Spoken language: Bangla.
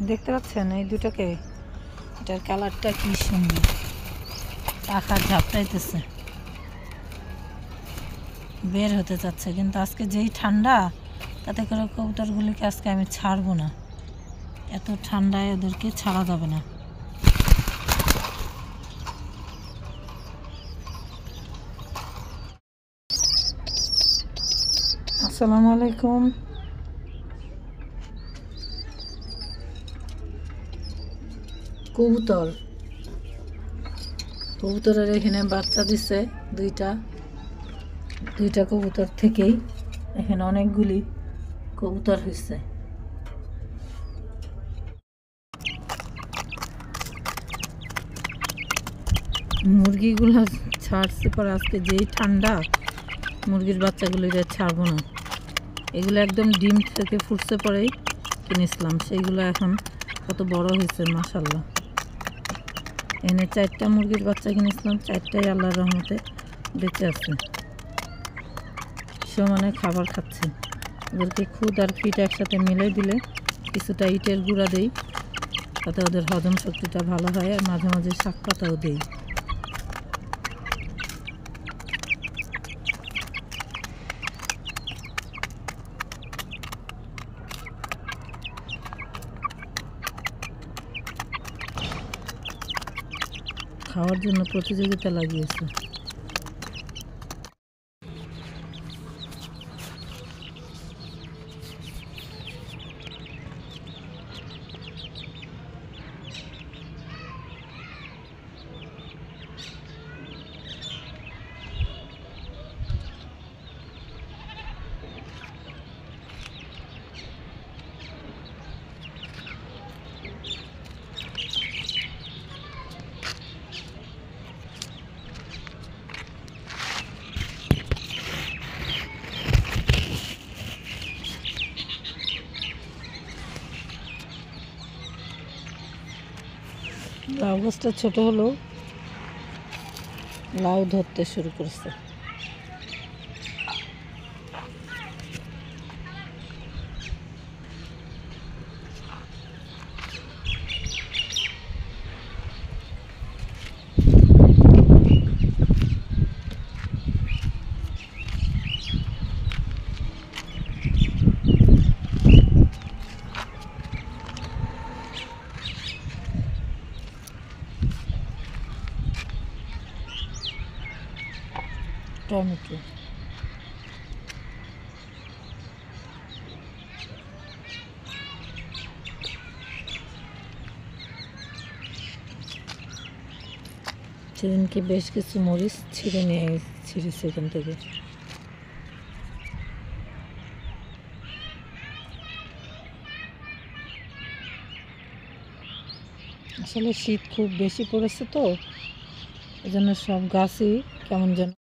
দেখতে পাচ্ছেন এই দুটাকে? এটার কালারটা কি সুন্দর, পাখা ঝাপটাইতেছে, বের হতে চাচ্ছে, কিন্তু আজকে যেই ঠান্ডা, তাতে করে কবুতরগুলিকে আজকে আমি ছাড়বো না। এত ঠান্ডায় ওদেরকে ছাড়া যাবে না। আসসালামু আলাইকুম। কবুতরের এখানে বাচ্চা দিছে দুইটা কবুতর থেকেই এখানে অনেকগুলি কবুতর হয়েছে। মুরগিগুলো ছাড়ছে পরে, আজকে যেই ঠান্ডা, মুরগির বাচ্চাগুলো ছাড়বো না। এগুলো একদম ডিম থেকে ফুটছে পরেই কিনেছিলাম, সেইগুলো এখন কত বড় হয়েছে মাশাআল্লাহ। এখানে 4টা মুরগির বাচ্চা কিনেছিলাম, 4টাই আল্লাহর রহমতে বেঁচে আছে, সমানে খাবার খাচ্ছে। ওদেরকে খুদ আর ফিট একসাথে মিলে দিলে কিছুটা ইটের গুঁড়া দেই, তাতে ওদের হজম শক্তিটা ভালো হয়, আর মাঝে মাঝে শাক পাতাও দেই। খাওয়ার জন্য প্রতিযোগিতা লাগিয়েছে। লাউ গাছটা ছোট হলেও লাউ ধরতে শুরু করেছে। টমেটো, সেদিনকে বেশ কিছু মরিচ ছিঁড়েছে এখান থেকে। আসলে শীত খুব বেশি পড়েছে তো, এজন্য সব গাছই কেমন যেন